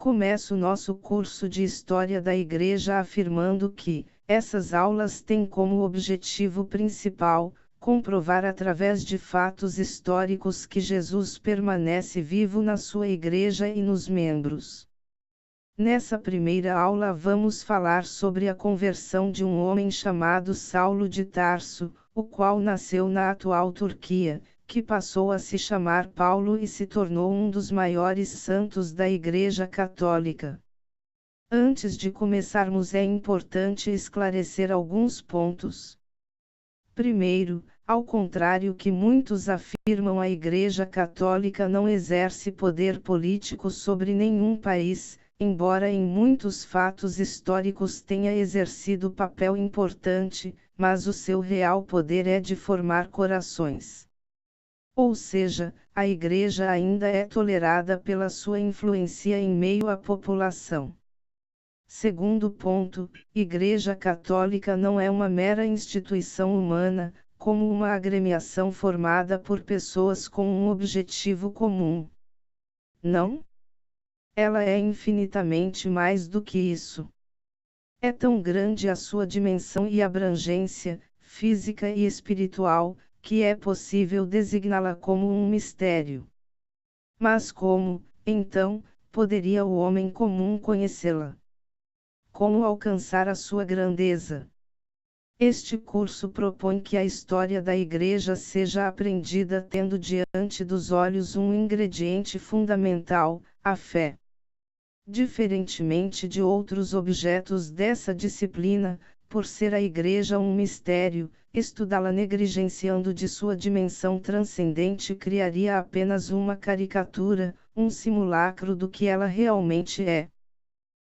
Começo nosso curso de História da Igreja afirmando que, essas aulas têm como objetivo principal, comprovar através de fatos históricos que Jesus permanece vivo na sua Igreja e nos membros. Nessa primeira aula vamos falar sobre a conversão de um homem chamado Saulo de Tarso, o qual nasceu na atual Turquia, que passou a se chamar Paulo e se tornou um dos maiores santos da Igreja Católica. Antes de começarmos é importante esclarecer alguns pontos. Primeiro, ao contrário que muitos afirmam, a Igreja Católica não exerce poder político sobre nenhum país, embora em muitos fatos históricos tenha exercido papel importante, mas o seu real poder é de formar corações. Ou seja, a Igreja ainda é tolerada pela sua influência em meio à população. Segundo ponto, Igreja Católica não é uma mera instituição humana, como uma agremiação formada por pessoas com um objetivo comum. Não? Ela é infinitamente mais do que isso. É tão grande a sua dimensão e abrangência, física e espiritual, que é possível designá-la como um mistério. Mas como, então, poderia o homem comum conhecê-la? Como alcançar a sua grandeza? Este curso propõe que a história da Igreja seja aprendida tendo diante dos olhos um ingrediente fundamental, a fé. Diferentemente de outros objetos dessa disciplina, por ser a Igreja um mistério, estudá-la negligenciando de sua dimensão transcendente criaria apenas uma caricatura, um simulacro do que ela realmente é.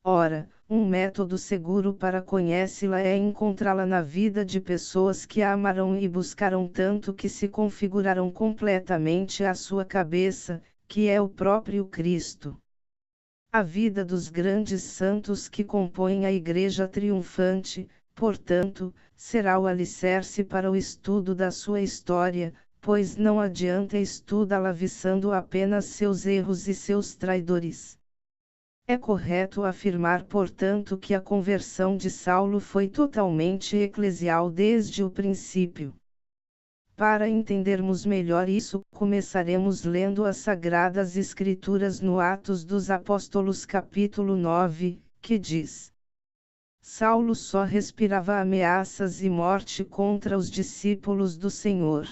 Ora, um método seguro para conhecê-la é encontrá-la na vida de pessoas que a amaram e buscaram tanto que se configuraram completamente à sua cabeça, que é o próprio Cristo. A vida dos grandes santos que compõem a Igreja triunfante, portanto, será o alicerce para o estudo da sua história, pois não adianta estudá-la visando apenas seus erros e seus traidores. É correto afirmar, portanto, que a conversão de Saulo foi totalmente eclesial desde o princípio. Para entendermos melhor isso, começaremos lendo as Sagradas Escrituras no Atos dos Apóstolos capítulo 9, que diz: Saulo só respirava ameaças e morte contra os discípulos do Senhor.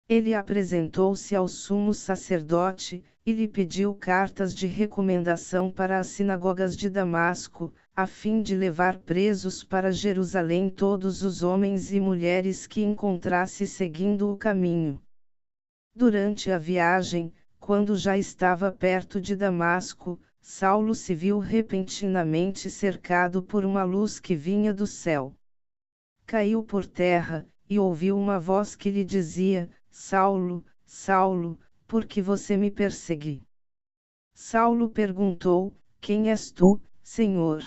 Ele apresentou-se ao sumo sacerdote, e lhe pediu cartas de recomendação para as sinagogas de Damasco, a fim de levar presos para Jerusalém todos os homens e mulheres que encontrasse seguindo o caminho. Durante a viagem, quando já estava perto de Damasco, Saulo se viu repentinamente cercado por uma luz que vinha do céu. Caiu por terra, e ouviu uma voz que lhe dizia: Saulo, Saulo, por que você me persegue? Saulo perguntou: Quem és tu, Senhor?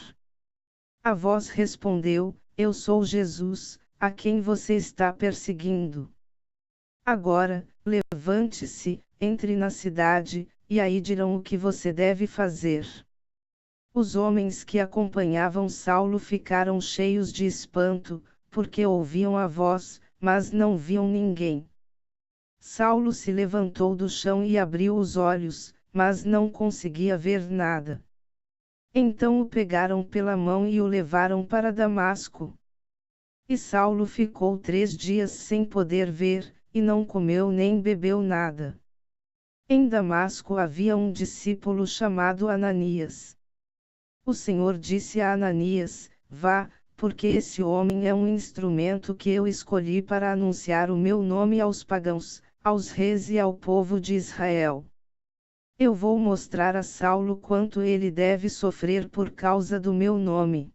A voz respondeu: Eu sou Jesus, a quem você está perseguindo. Agora, levante-se, entre na cidade, e aí dirão o que você deve fazer. Os homens que acompanhavam Saulo ficaram cheios de espanto, porque ouviam a voz, mas não viam ninguém. Saulo se levantou do chão e abriu os olhos, mas não conseguia ver nada. Então o pegaram pela mão e o levaram para Damasco. E Saulo ficou 3 dias sem poder ver, e não comeu nem bebeu nada. Em Damasco havia um discípulo chamado Ananias. O Senhor disse a Ananias: Vá, porque esse homem é um instrumento que eu escolhi para anunciar o meu nome aos pagãos, aos reis e ao povo de Israel. Eu vou mostrar a Saulo quanto ele deve sofrer por causa do meu nome.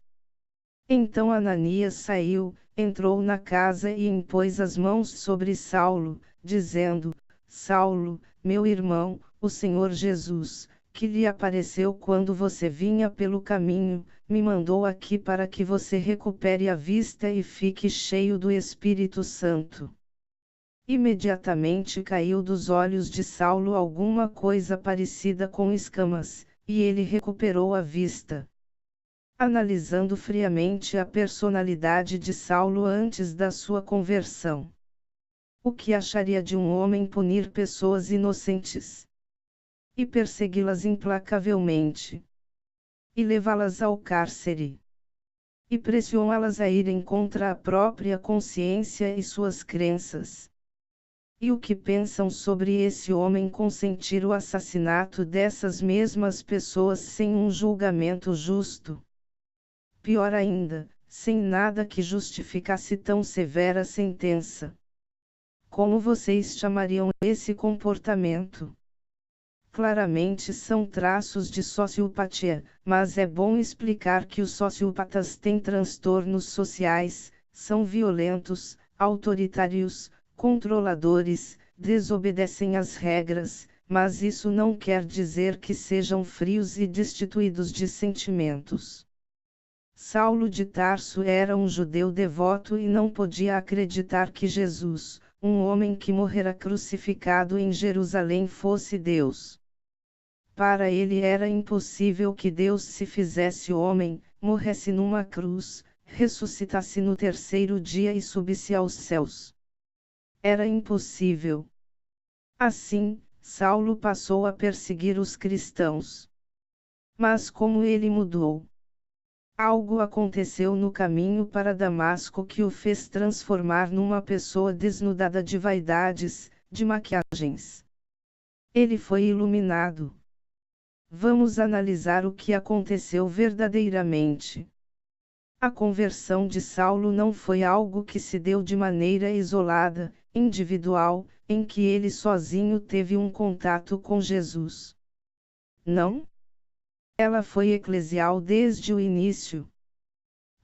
Então Ananias saiu, entrou na casa e impôs as mãos sobre Saulo, dizendo: Saulo, meu irmão, o Senhor Jesus, que lhe apareceu quando você vinha pelo caminho, me mandou aqui para que você recupere a vista e fique cheio do Espírito Santo. Imediatamente caiu dos olhos de Saulo alguma coisa parecida com escamas, e ele recuperou a vista. Analisando friamente a personalidade de Saulo antes da sua conversão. O que acharia de um homem punir pessoas inocentes? E persegui-las implacavelmente? E levá-las ao cárcere? E pressioná-las a irem contra a própria consciência e suas crenças? E o que pensam sobre esse homem consentir o assassinato dessas mesmas pessoas sem um julgamento justo? Pior ainda, sem nada que justificasse tão severa sentença. Como vocês chamariam esse comportamento? Claramente são traços de sociopatia, mas é bom explicar que os sociopatas têm transtornos sociais, são violentos, autoritários, controladores, desobedecem às regras, mas isso não quer dizer que sejam frios e destituídos de sentimentos. Saulo de Tarso era um judeu devoto e não podia acreditar que Jesus, um homem que morrera crucificado em Jerusalém, fosse Deus. Para ele era impossível que Deus se fizesse homem, morresse numa cruz, ressuscitasse no terceiro dia e subisse aos céus. Era impossível. Assim, Saulo passou a perseguir os cristãos. Mas como ele mudou? Algo aconteceu no caminho para Damasco que o fez transformar numa pessoa desnudada de vaidades, de maquiagens. Ele foi iluminado. Vamos analisar o que aconteceu verdadeiramente. A conversão de Saulo não foi algo que se deu de maneira isolada, individual, em que ele sozinho teve um contato com Jesus. Não? Ela foi eclesial desde o início.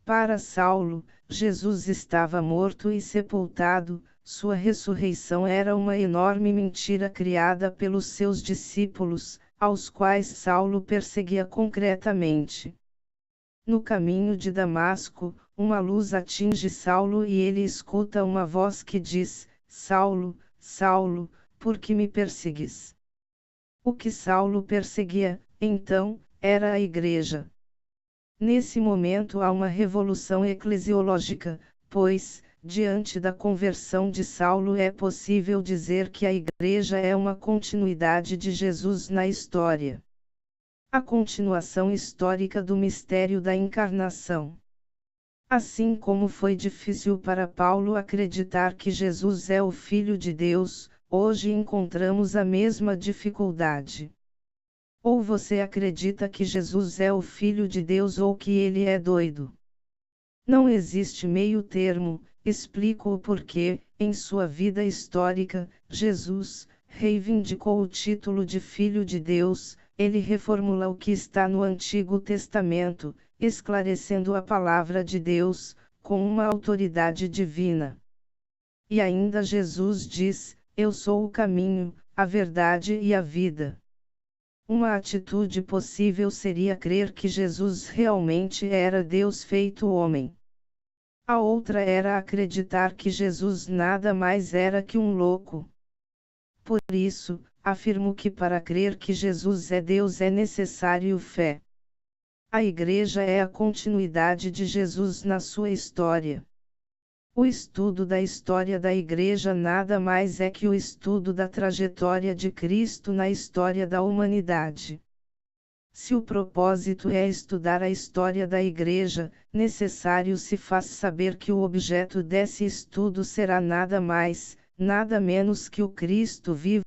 Para Saulo, Jesus estava morto e sepultado, sua ressurreição era uma enorme mentira criada pelos seus discípulos, aos quais Saulo perseguia concretamente. No caminho de Damasco, uma luz atinge Saulo e ele escuta uma voz que diz: Saulo, Saulo, por que me persegues? O que Saulo perseguia, então, era a igreja. Nesse momento há uma revolução eclesiológica, pois, diante da conversão de Saulo é possível dizer que a igreja é uma continuidade de Jesus na história. A continuação histórica do mistério da encarnação. Assim como foi difícil para Paulo acreditar que Jesus é o Filho de Deus, hoje encontramos a mesma dificuldade. Ou você acredita que Jesus é o Filho de Deus ou que ele é doido. Não existe meio termo, explico o porquê. Em sua vida histórica, Jesus reivindicou o título de Filho de Deus, ele reformula o que está no Antigo Testamento, esclarecendo a palavra de Deus, com uma autoridade divina. E ainda Jesus diz: Eu sou o caminho, a verdade e a vida. Uma atitude possível seria crer que Jesus realmente era Deus feito homem. A outra era acreditar que Jesus nada mais era que um louco. Por isso, afirmo que para crer que Jesus é Deus é necessário fé. A Igreja é a continuidade de Jesus na sua história. O estudo da história da Igreja nada mais é que o estudo da trajetória de Cristo na história da humanidade. Se o propósito é estudar a história da Igreja, necessário se faz saber que o objeto desse estudo será nada mais, nada menos que o Cristo vivo